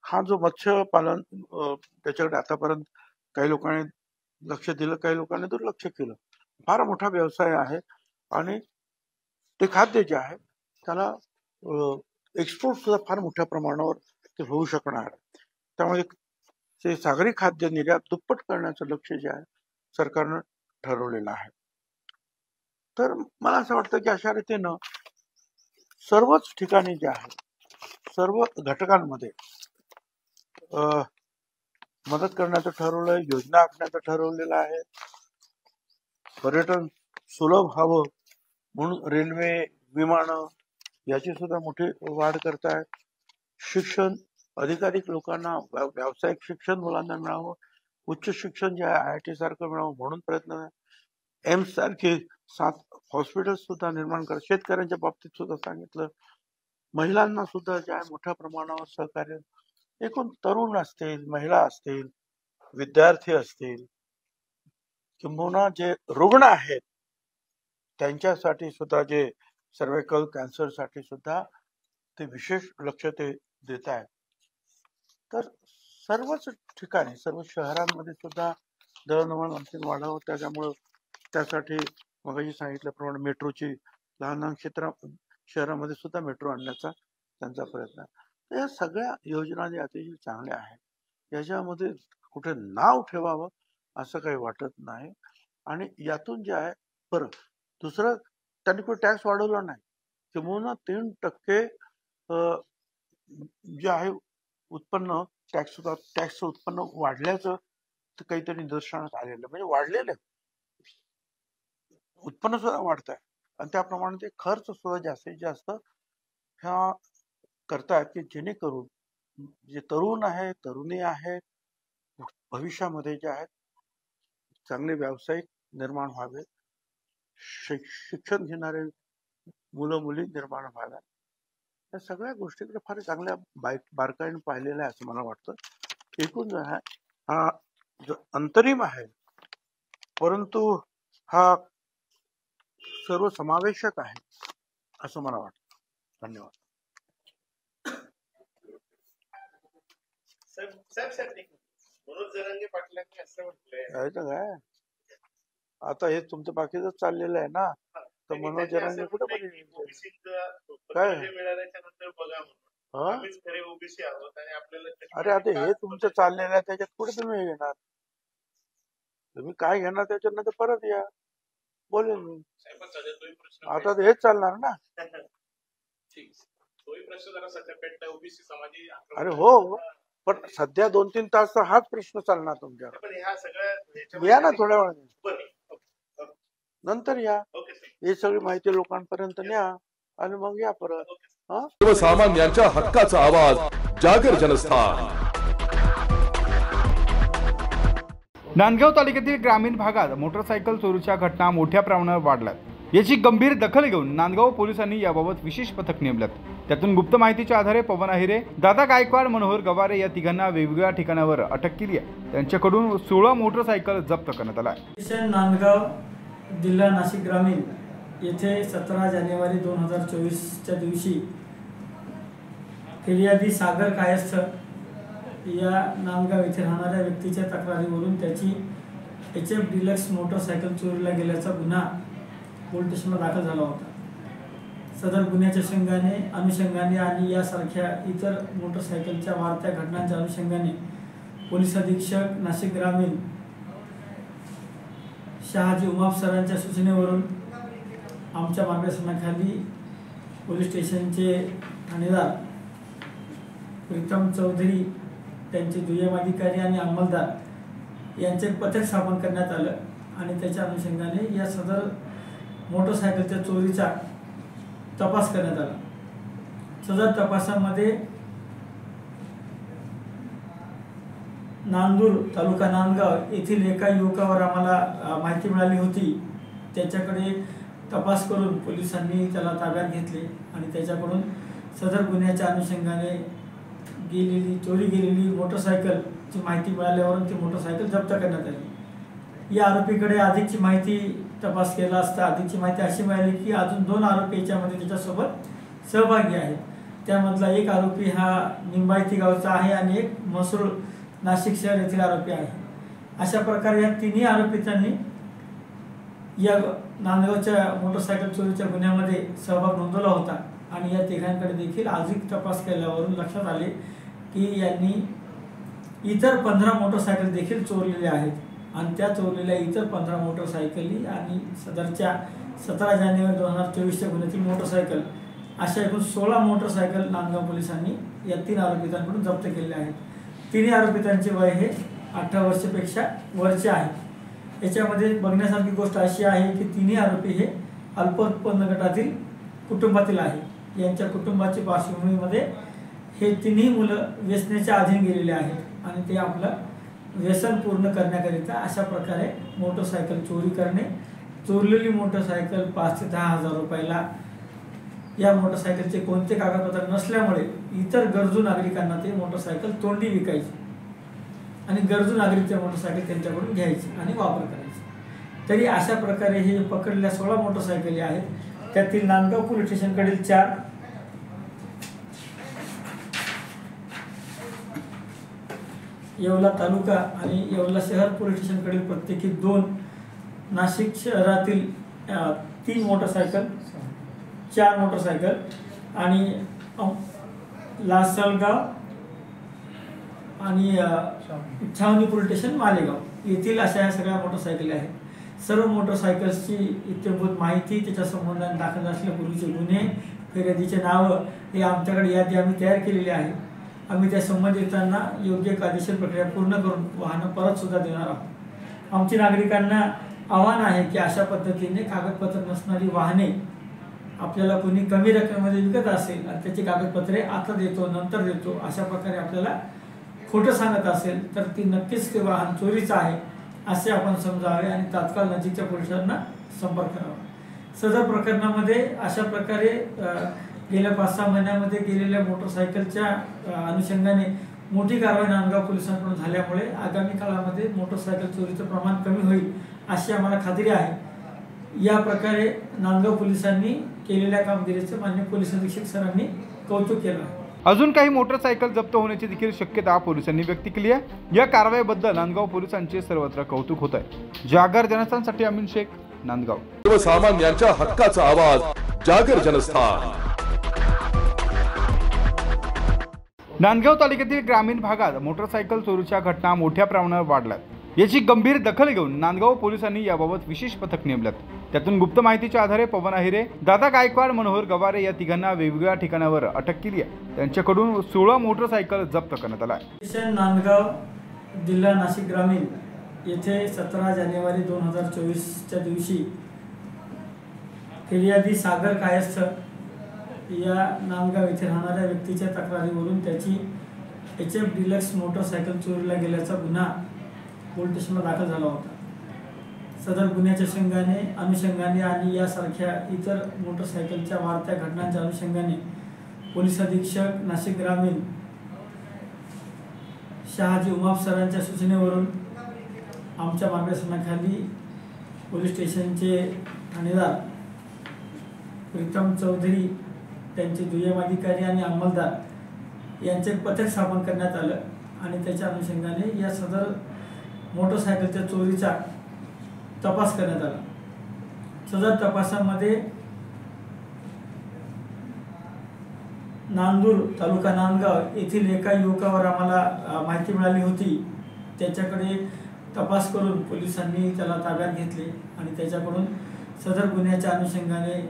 हा जो मत्स्य पालन त्याच्याकडे आतापर्यंत काही लोकांनी लक्ष दिलं, काही लोकांनी दुर्लक्ष केलं. फार मोठा व्यवसाय आहे आणि ते खाद्य जे आहे त्याला एक्सपोर्ट सुद्धा फार मोठ्या प्रमाणावर ते होऊ शकणार. त्यामुळे ते सागरी खाद्य निर्यात दुप्पट करण्याचं लक्ष जे आहे सरकारनं ठरवलेलं आहे. तर मला असं वाटतं की अशा रीतीनं सर्वच ठिकाणी जे आहे सर्व घटकांमध्ये मदत करण्याचं ठरवलंय, योजना आखण्याचं ठरवलेलं आहे. पर्यटन सुलभ व्हावं म्हणून रेल्वे, विमानं याची सुद्धा मोठी वाढ करतायत. शिक्षण अधिकाधिक लोकांना व्यावसायिक शिक्षण मुलांना मिळावं, उच्च शिक्षण जे आहे IIT सारखं मिळावं म्हणून प्रयत्न. एम्स सारखे 7 हॉस्पिटल्स सुद्धा निर्माण कर. शेतकऱ्यांच्या बाबतीत सुद्धा सांगितलं. महिलांना सुद्धा जे आहे मोठ्या प्रमाणावर सहकार्य. एकूण तरुण असतील, महिला असतील, विद्यार्थी असतील, किंबहुना जे रुग्ण आहेत त्यांच्यासाठी सुद्धा जे सर्व्हायकल कॅन्सर साठी सुद्धा ते विशेष लक्ष ते देत आहेत. तर सर्वच ठिकाणी, सर्व शहरांमध्ये सुद्धा दळणवळण आणखी वाढावं. त्याच्यामुळं त्यासाठी मगाशी सांगितल्याप्रमाणे मेट्रोची लहान लहान शहरामध्ये सुद्धा मेट्रो आणण्याचा त्यांचा प्रयत्न आहे. या सगळ्या योजना अतिशय चांगल्या आहेत. याच्यामध्ये कुठे नाव ठेवावं असं काही वाटत नाही. आणि यातून जे आहे बरं, दुसरं त्यांनी કોઈ टॅक्स वाढवला नाही, किंवा 3% जे आहे उत्पन्न टॅक्स उत्पन्न वाढल्याचं काहीतरी निदर्शनास आलेलं, म्हणजे वाढलेलं उत्पन्न सुद्धा वाढत आहे. आणि त्याप्रमाणे ते खर्च सुद्धा जास्तीत जास्त ह्या करतायत की जेणेकरून जे तरुण आहेत, तरुणी आहेत, भविष्यामध्ये जे आहेत चांगले व्यावसायिक निर्माण व्हावे, शिक्षण घेणारे मुलं मुली निर्माण व्हाव्यात. या सगळ्या गोष्टीकडे फार चांगल्या बारकाईने पाहिलेलं आहे असं मला वाटतं. एकूण जो आहे हा जो अंतरिम आहे, परंतु हा सर्वसमावेशक आहे असं मला वाटतं. धन्यवाद. मनोज जरांगे पाटलांनी असं म्हटलंय काय आता हे तुमचं बाकीच चाललेलं आहे ना, तर मनोज जरांगे कुठे काय मिळाल्याच्या नंतर बघा म्हणून आम्हीच खरे ओबीसी आहोत आणि आपल्याला. अरे आता हे तुमचं चाललेलं आहे, त्याच्यात कुठे तुम्ही घेणार? तुम्ही काय घेणार त्याच्यानंतर परत या, बोलेल मी. आता हेच चालणार ना. अरे हो, पण सध्या 2-3 तास हाच प्रश्न चालणार तुमच्यावर. या ना थोड्या वेळाने, नंतर या, ही सगळी माहिती लोकांपर्यंत न्या आणि मग या परत. सर्वसामान्यांच्या हक्काचा आवाज, जागर जनस्थान. नांदगाव तालुक्यातील ग्रामीण भागात मोटरसायकल चोरीच्या घटना मोठ्या प्रमाणावर वाढल्यात. याची गंभीर दखल घेऊन नांदगाव पोलिसांनी याबाबत विशेष पथक नेमल्यात. त्यातून गुप्त माहितीच्या आधारे पवन अहिरे, दादा गायकवाड, मनोहर गवारे या तिघांना वेगवेगळ्या ठिकाणावर अटक केली आहे. त्यांच्याकडून 16 मोटरसायकल जप्त करण्यात आला आहे. नांदगाव जिल्हा नाशिक ग्रामीण येथे 17 जानेवारी 2024च्या दिवशी फिर्यादी सागर कायस्थ या नांदगाव येथे राहणाऱ्या व्यक्तीच्या तक्रारीवरून त्याची HF डिलक्स मोटरसायकल चोरीला गेल्याचा गुन्हा पोलीस स्टेशनला दाखल झाला होता. सदर गुन्ह्याच्या अनुषंगाने आणि यासारख्या इतर मोटरसायकलच्या वाढत्या घटनांच्या अनुषंगाने पोलीस अधीक्षक नाशिक ग्रामीण शहाजी उमाप सरांच्या सूचनेवरून आमच्या मार्गदर्शनाखाली पोलीस स्टेशनचे ठाणेदार प्रीतम चौधरी, त्यांचे दुय्यम अधिकारी आणि अंमलदार यांचे पथक स्थापन करण्यात आलं. आणि त्याच्या अनुषंगाने या सदर मोटरसायकलच्या चोरीचा तपास करण्यात आला. सदर तपासामध्ये नांदूर तालुका नांदगाव येथील एका युवकावर आम्हाला माहिती मिळाली होती. त्याच्याकडे तपास करून पोलिसांनी त्याला ताब्यात घेतले आणि त्याच्याकडून सदर गुन्ह्याच्या अनुषंगाने चोरी गेलेली मोटरसायकलची माहिती मिळाल्यावरून ती मोटरसायकल जप्त करण्यात आली. या आरोपीकडे अधिकची माहिती तपास केला असता अधिकची माहिती अशी मिळाली की अजून 2 आरोपी याच्यामध्ये त्याच्यासोबत सहभागी आहेत. त्यामधला एक आरोपी हा निंबायती गावचा आहे आणि एक म्हसरूळ नाशिक शहर येथील आरोपी आहे. अशा प्रकारे या तिन्ही आरोपितांनी या नांदगावच्या मोटरसायकल चोरीच्या गुन्ह्यामध्ये सहभाग नोंदवला होता. आणि या तिघांकडे देखील अधिक तपास केल्यावरून लक्षात आले की यांनी इतर 15 मोटरसायकल देखील चोरलेल्या आहेत. आणि त्या चोरलेल्या इतर 15 मोटरसायकली आणि सदरच्या 17 जानेवारी 2024च्या गुन्ह्यातील मोटरसायकल अशा एकूण 16 मोटरसायकल नांदगाव पोलिसांनी या 3 आरोपितांकडून जप्त केलेल्या आहेत. तिन्ही आरोपितांचे वय हे 18 वर्षापेक्षा वरचे आहे. याच्यामध्ये बघण्यासारखी गोष्ट अशी आहे की तिन्ही आरोपी हे अल्प उत्पन्न गटातील कुटुंबातील आहे. यांच्या कुटुंबाची पार्श्वभूमीमध्ये हे तिन्ही मुलं व्यसनाच्या अधीन गेलेले आहेत आणि ते आपलं व्यसन पूर्ण करण्याकरिता अशा प्रकारे मोटरसायकल चोरी करणे, चोरलेली मोटरसायकल 5 ते 10 हजार रुपयाला, या मोटरसायकलचे कोणते कागदपत्र नसल्यामुळे इतर गरजू नागरिकांना ते मोटरसायकल तोंडी विकायची आणि गरजू नागरिक ते मोटरसायकल त्यांच्याकडून घ्यायची आणि वापर करायची। तरी अशा प्रकारे हे पकडलेल्या 16 मोटरसायकली आहेत, त्यातील नांदगाव पोलीस स्टेशनकडील 4, येवला तालुका आणि येवला शहर पोलीस स्टेशनकडील प्रत्येकी 2, नाशिक शहरातील 3 मोटरसायकल, 4 मोटरसायकल आणि लासलगाव आणि छावणी पोलीस स्टेशन मालेगाव येथील अशा ह्या सगळ्या मोटरसायकली आहेत। सर्व मोटरसायकल्सची इत्यंभूत माहिती, त्याच्या संबंधाने दाखल असलेल्या पूर्वीचे गुन्हे, फिर्यादीचे नावं हे आमच्याकडे यादी आम्ही तयार केलेली आहे। आम्ही त्या संबंधितांना योग्य कायदेशीर प्रक्रिया पूर्ण करून वाहनं परत सुद्धा देणार आहोत। आमची नागरिकांना आव्हान आहे की अशा पद्धतीने कागदपत्र नसणारी वाहने आपल्याला कोणी कमी रकमेमध्ये विकत असेल आणि त्याची कागदपत्रे आता देतो नंतर देतो अशा प्रकारे आपल्याला खोटं सांगत असेल तर ती नक्कीच ते वाहन चोरीचं आहे असे आपण समजावे आणि तात्काळ नजीकच्या पोलिसांना संपर्क करावा। सदर प्रकरणामध्ये अशा प्रकारे गेल्या 5-6 महिन्यामध्ये गेलेल्या मोटरसायकलच्या अनुषंगाने मोठी कारवाई नांदगाव पोलिसांकडून झाल्यामुळे आगामी काळामध्ये मोटरसायकल चोरीचं प्रमाण कमी होईल अशी आम्हाला खात्री आहे। या प्रकारे नांदगाव पोलिसांनी केलेल्या कामगिरीचं माननीय पोलीस अधीक्षक सरांनी कौतुक केलं आहे। अजून काही मोटरसायकल जप्त होण्याची देखील शक्यता पोलिसांनी व्यक्त केली आहे। या कारवाईबद्दल नांदगाव पोलिसांचे सर्वत्र कौतुक होत आहे। जागर जनस्थानसाठी अमीन शेख, नांदगाव। सर्वसामान्यांच्या हक्काचा आवाज, जागर जनस्थान। नांदगाव तालुक्यातील ग्रामीण भागात मोटरसायकल चोरीच्या घटना मोठ्या प्रमाणावर वाढल्यात। याची गंभीर दखल घेऊन नांदगाव पोलिसांनी याबाबत विशेष पथक नेमल्यात। त्यातून गुप्त माहितीच्या आधारे पवन अहिरे, दादा गायकवाड, मनोहर गवारे या तिघांना वेगवेगळ्या ठिकाणावर अटक केली आहे। त्यांच्याकडून 16 मोटरसायकल जप्त करण्यात आला आहे। नांदगाव जिल्हा नाशिक ग्रामीण येथे 17 जानेवारी 2024च्या दिवशी फिर्यादी सागर कायस्थ या नांदगाव येथे राहणाऱ्या व्यक्तीच्या तक्रारीवरून त्याची HF डिलक्स मोटरसायकल चोरीला गेल्याचा गुन्हा पोलीस स्टेशनला दाखल झाला होता। सदर गुन्ह्याच्या अनुषंगाने आणि यासारख्या इतर मोटरसायकलच्या वाढत्या घटनांच्या अनुषंगाने पोलीस अधीक्षक नाशिक ग्रामीण शहाजी उमाप सरांच्या सूचनेवरून आमच्या मार्गदर्शनाखाली पोलीस स्टेशनचे ठाणेदार प्रीतम चौधरी, त्यांचे दुय्यम अधिकारी आणि अंमलदार यांचे पथक स्थापन करण्यात आलं आणि त्याच्या अनुषंगाने या सदर मोटरसायकलच्या चोरीचा तपास करण्यात आला। सदर तपासामध्ये नांदूर तालुका नांदगाव येथील एका युवकावर आम्हाला माहिती मिळाली होती। त्याच्याकडे तपास करून पोलिसांनी त्याला ताब्यात घेतले आणि त्याच्याकडून सदर गुन्ह्याच्या अनुषंगाने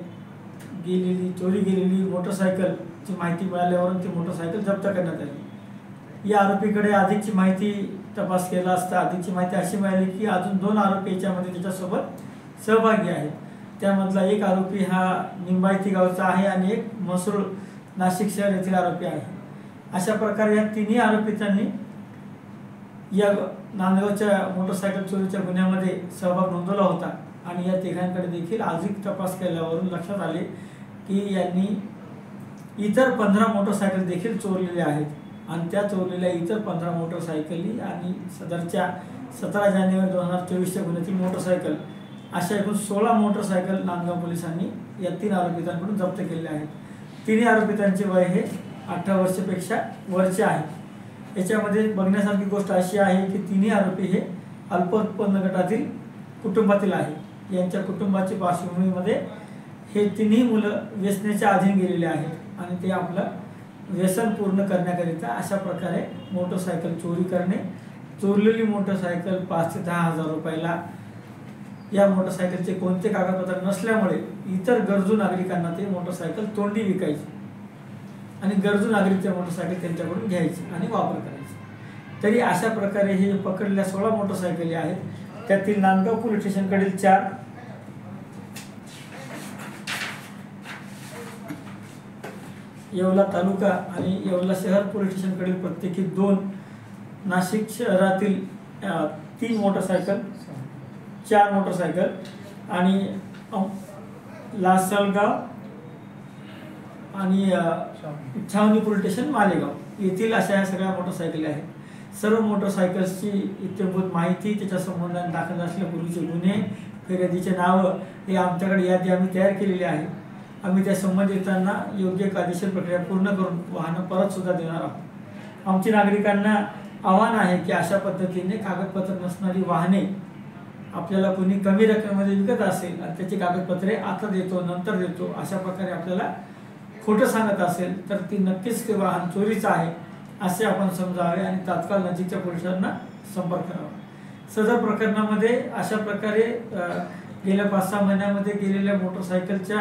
चोरी गेलेली मोटरसायकलची माहिती मिळाल्यावरून ती मोटरसायकल जप्त करण्यात आली। या आरोपीकडे अधिकची माहिती तपास केला असता अधिकची माहिती अशी मिळाली की अजून 2 आरोपी याच्यामध्ये त्याच्यासोबत सहभागी आहेत। त्यामधला एक आरोपी हा निंबायती गावचा आहे आणि एक म्हसरूळ नाशिक शहर येथील आरोपी आहे। अशा प्रकारे या तिन्ही आरोपितांनी या नांदगावच्या मोटरसायकल चोरीच्या गुन्ह्यामध्ये सहभाग नोंदवला होता आणि या तिघांकडे देखील अधिक तपास केल्यावरून लक्षात आले की यांनी इतर 15 मोटरसायकल देखील चोरलेल्या आहेत आणि त्या चोरलेल्या इतर 15 मोटरसायकली आणि सदरच्या 17 जानेवारी 2024च्या गुन्ह्यातील मोटरसायकल अशा एकूण 16 मोटरसायकल नांदगाव पोलिसांनी या 3 आरोपितांकडून जप्त केले आहेत। तिन्ही आरोपितांचे वय हे 18 वर्षापेक्षा वरचे आहे। याच्यामध्ये बघण्यासारखी गोष्ट अशी आहे की तिन्ही आरोपी हे अल्पोत्पन्न गटातील कुटुंबातील आहे। यांच्या कुटुंबाची पार्श्वभूमीमध्ये हे तिन्ही मुलं व्यसनाच्या अधीन गेलेले आहेत आणि ते आपलं व्यसन पूर्ण करण्याकरिता अशा प्रकारे मोटरसायकल चोरी करणे, चोरलेली मोटरसायकल 5 ते 10 हजार रुपयाला, या मोटरसायकलचे कोणते कागदपत्र नसल्यामुळे इतर गरजू नागरिकांना ते मोटरसायकल तोंडी विकायची आणि गरजू नागरिक ते मोटरसायकल त्यांच्याकडून घ्यायची आणि वापर करायची। तरी अशा प्रकारे हे पकडलेल्या 16 मोटरसायकली आहेत, त्यातील नांदगाव पोलीस स्टेशनकडील 4, येवला तालुका आणि येवला शहर पोलीस स्टेशनकडील प्रत्येकी 2, नाशिक शहरातील 3 मोटरसायकल, 4 मोटरसायकल आणि लासलगाव आणि छावणी पोलीस स्टेशन मालेगाव येथील अशा या सगळ्या मोटरसायकली आहेत. सर्व मोटरसायकल्सची इत्यंभूत माहिती, त्याच्या संबंधाने दाखल असलेले पूर्वीचे गुन्हे, फिर्यादीचे नावं हे आमच्याकडे यादी आम्ही तयार केलेली आहे. आम्ही त्या संबंधितांना योग्य कायदेशीर प्रक्रिया पूर्ण करून वाहनं परत सुद्धा देणार आहोत. आमची नागरिकांना आव्हान आहे की अशा पद्धतीने कागदपत्र नसणारी वाहने आपल्याला कोणी कमी रकमेमध्ये विकत असेल आणि त्याची कागदपत्रे आता देतो नंतर देतो अशा प्रकारे आपल्याला खोटं सांगत असेल तर ती नक्कीच ते वाहन चोरीचं आहे असे आपण समजावे आणि तात्काळ नजीकच्या पोलिसांना संपर्क करावा. सदर प्रकरणामध्ये अशा प्रकारे गेल्या 5-6 महिन्यामध्ये गेलेल्या मोटरसायकलच्या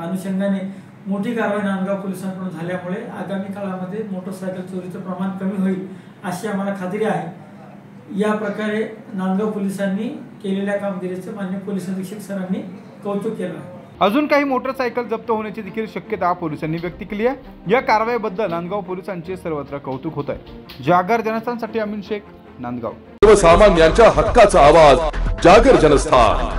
अनुषंगाने मोठी कारवाई नांदगाव पोलिसांकडून झाल्यामुळे आगामी काळामध्ये मोटरसायकल चोरीचं प्रमाण कमी होईल अशी आम्हाला खात्री आहे. या प्रकारे नांदगाव पोलिसांनी केलेल्या कामगिरीचं माननीय पोलीस अधीक्षक सरांनी कौतुक केलं आहे. अजून काही मोटरसायकल जप्त होण्याची देखील शक्यता पोलिसांनी व्यक्त केली आहे. या कारवाईबद्दल नांदगाव पोलिसांचे सर्वत्र कौतुक होत आहे. जागर जनस्थानसाठी अमीन शेख, नांदगाव. सर्वसामान्यांच्या हक्काचा आवाज, जागर जनस्थान.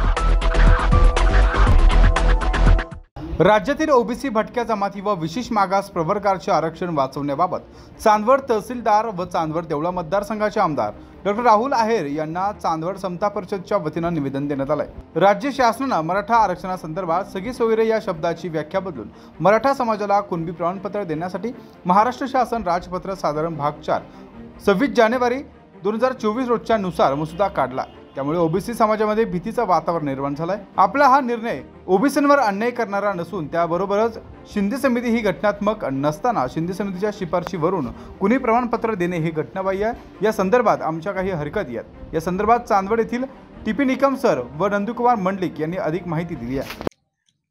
राज्यातील ओबीसी भटक्या जमाती व विशेष मागास प्रवर्गाचे आरक्षण वाचवण्याबाबत चांदवड तहसीलदार व चांदवड देवळा मतदारसंघाचे आमदार डॉक्टर राहुल आहेर यांना चांदवड समता परिषदच्या वतीनं निवेदन देण्यात आलंय. राज्य शासनानं मराठा आरक्षणासंदर्भात सगळी सोयरे या शब्दाची व्याख्या बदलून मराठा समाजाला कुणबी प्रमाणपत्र देण्यासाठी महाराष्ट्र शासन राजपत्र साधारण भाग 4 26 जानेवारी 2024 रोजच्या नुसार मसुदा काढला. त्यामुळे ओबीसी समाजामध्ये भीतीचं वातावरण निर्माण झालंय. आपला हा निर्णय ओबीसींवर अन्याय करणारा नसून त्याबरोबरच शिंदे समिती ही घटनात्मक नसताना शिंदे समितीच्या शिफारशीवरून कुणी प्रमाणपत्र देणे हे घटनाबाह्य आहे. या संदर्भात आमच्या काही हरकत आहेत. या संदर्भात चांदवड येथील टीपी निकम सर व नंदकुमार मंडलिक यांनी अधिक माहिती दिली आहे.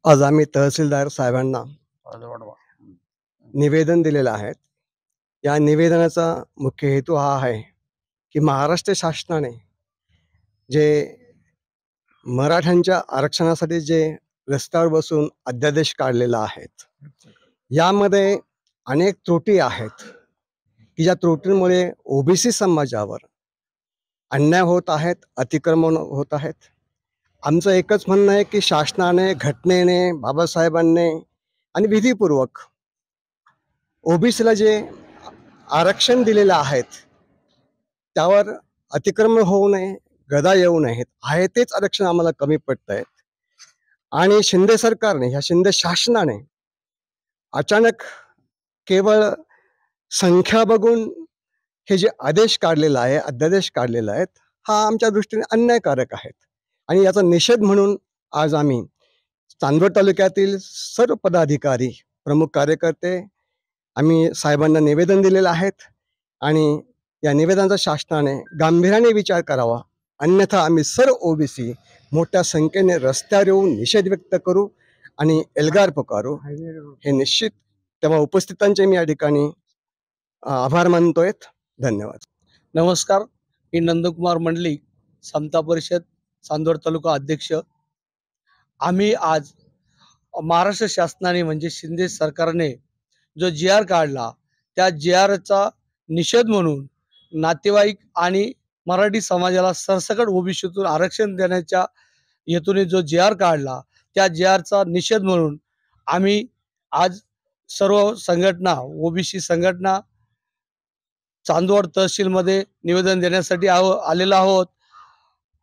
आज आम्ही तहसीलदार साहेबांना निवेदन दिलेलं आहे. या निवेदनाचा मुख्य हेतू हा आहे की महाराष्ट्र शासनाने जे मराठ्यांच्या आरक्षणासाठी जे रस्त्यावर बसून अध्यादेश काढलेला आहे यामध्ये अनेक त्रुटी आहेत की ज्या त्रुटींमुळे ओबीसी समाजावर अन्याय होत आहेत, अतिक्रमण होत आहेत. आमचं एकच म्हणणं आहे की शासनाने, घटनेने, बाबासाहेबांनी आणि विधीपूर्वक ओबीसीला जे आरक्षण दिलेलं आहेत त्यावर अतिक्रमण होऊ नये, गदा येऊ नयेत. आहे तेच आरक्षण आम्हाला कमी पडत आहेत. आणि शिंदे सरकारने, ह्या शिंदे शासनाने अचानक केवळ संख्या बघून हे जे आदेश काढलेला आहे, अध्यादेश काढलेला आहे, हा आमच्या दृष्टीने अन्यायकारक आहे. आणि याचा निषेध म्हणून आज आम्ही चांदवड तालुक्यातील सर्व पदाधिकारी, प्रमुख कार्यकर्ते आम्ही साहेबांना निवेदन दिलेलं आहे. आणि या निवेदनाचा शासनाने गांभीर्याने विचार करावा, अन्यथा आम्ही सर्व ओबीसी मोठ्या संख्येने रस्त्यावर येऊन निषेध व्यक्त करू आणि एल्गार पुकारू हे निश्चित. तेव्हा उपस्थितांचे मी या ठिकाणी आभार मानतोय. धन्यवाद. नमस्कार, मी नंदकुमार मंडलिक, समता परिषद चांदवड तालुका अध्यक्ष. आम्ही आज महाराष्ट्र शासनाने म्हणजे शिंदे सरकारने जो GR काढला त्या GRचा निषेध म्हणून नातेवाईक आणि मराठी समाजाला सरसकट ओबीसीतून आरक्षण देण्याच्या हेतूने जो GR काढला त्या GRचा निषेध म्हणून आम्ही आज सर्व संघटना, ओबीसी संघटना चांदवड तहसीलमध्ये निवेदन देण्यासाठी आलेलो आहोत.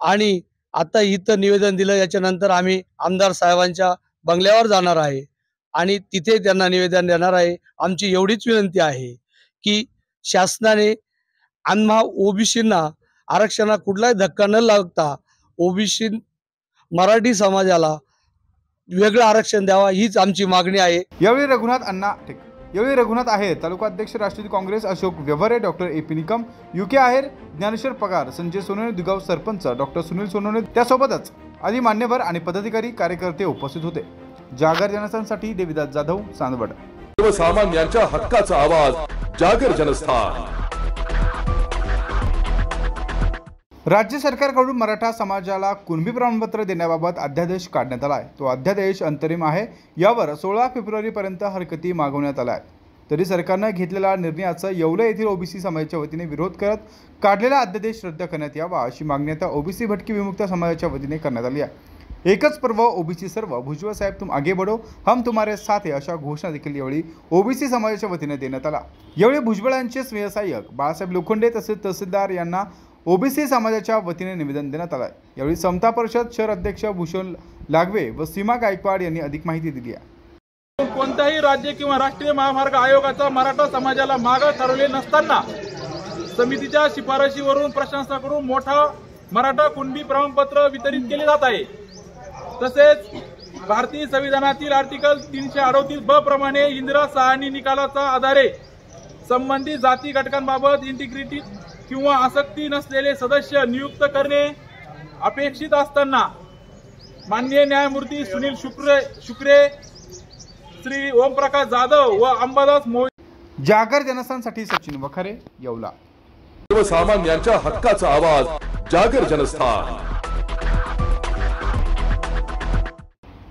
आणि आता इथं निवेदन दिलं, याच्यानंतर आम्ही आमदार साहेबांच्या बंगल्यावर जाणार आहे आणि तिथे त्यांना निवेदन देणार आहे. आमची एवढीच विनंती आहे की शासनाने आम्हा ओबीसींना आरक्षणाला कुठलाही धक्का न लागता ओबीसी मराठी समाजाला वेगळं आरक्षण द्यावा, हीच आमची मागणी आहे. यावेळी रघुनाथ आहेर, तालुका अध्यक्ष Rashtrawadi Congress Ashok Vyavahare, doctor AP Nikam, UK Aher, Dnyaneshwar Pagar, Sanjay Sonawane, Dugaon sarpanch doctor Sunil Sonawane, त्यासोबतच आदी मान्यवर आणि पदाधिकारी, कार्यकर्ते उपस्थित होते. जागर जनस्थानसाठी देविदास जाधव, चांदवड. सर्वसामान्यांच्या हक्काचा आवाज, जागर जनस्थान. राज्य सरकारकडून मराठा समाजाला कुणबी प्रमाणपत्र देण्याबाबत अध्यादेश काढण्यात आला आहे. तो अध्यादेश अंतरिम आहे. यावर 16 फेब्रुवारीपर्यंत हरकती मागवण्यात आल्या आहेत. तरी सरकारनं घेतलेल्या निर्णयाचा येवला येथील ओबीसी समाजाच्या वतीने विरोध करत काढलेला अध्यादेश रद्द करण्यात यावा अशी मागणी आता ओबीसी भटकी विमुक्त समाजाच्या वतीने करण्यात आली आहे। एकच पर्व ओबीसी सर्व, भुजबळ साहेब तुम आगे बढ़ो, हम तुम्हारे साथ है अशा घोषणा देखील यावेळी ओबीसी समाजाच्या वतीने देण्यात आला। यावेळी भुजबळांचे स्वयंसहाय्यक बाळासाहेब लोखंडे तसेच तहसीलदार यांना ओबीसी समाजाच्या वतीने निवेदन देण्यात आलं। यावेळी समता परिषद शहर अध्यक्ष भूषण लागवे व सीमा गायकवाड यांनी अधिक माहिती दिली आहे। कोणत्याही राज्य किंवा राष्ट्रीय महामार्ग आयोगाचा मराठा समाजाला मागे ठरवले नसताना समितीच्या शिफारशीवरून प्रशासनाकडून मोठा मराठा कुणबी प्रमाणपत्र वितरित केले जात आहे। तसेच भारतीय संविधानातील आर्टिकल 338 ब प्रमाणे इंदिरा साहनी निकालाच्या आधारे संबंधित जाती घटकांबाबत इंटिग्रिटी किंवा आसक्ती नसलेले सदस्य नियुक्त करणे अपेक्षित असताना माननीय न्यायमूर्ती सुनील शुक्रे, श्री ओमप्रकाश जाधव व अंबादास मोहिते। जागर जनस्थानसाठी सचिन वखारे, येवला। सर्वसामान्यांच्या हक्काचा आवाज, जागर जनस्थान।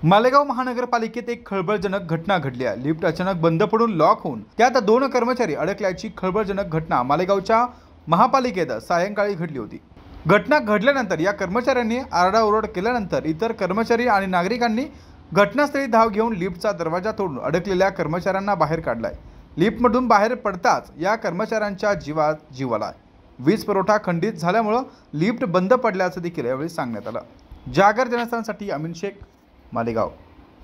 मालेगाव महानगरपालिकेत एक खळबळजनक घटना घडली आहे। लिफ्ट अचानक बंद पडून लॉक होऊन त्यात 2 कर्मचारी अडकल्याची खळबळजनक घटना मालेगावच्या महापालिकेत सायंकाळी घडली होती। घटना घडल्यानंतर या कर्मचाऱ्यांनी आरडाओरड केल्यानंतर इतर कर्मचारी आणि नागरिकांनी घटनास्थळी धाव घेऊन लिफ्टचा दरवाजा तोडून अडकलेल्या कर्मचाऱ्यांना बाहेर काढलाय। लिफ्टमधून बाहेर पडताच या कर्मचाऱ्यांच्या जीवात जीव आला। वीज पुरवठा खंडित झाल्यामुळे लिफ्ट बंद पडल्याचं देखील यावेळी सांगण्यात आलं। जागर जनस्थानसाठी अमीन शेख, मालेगाव।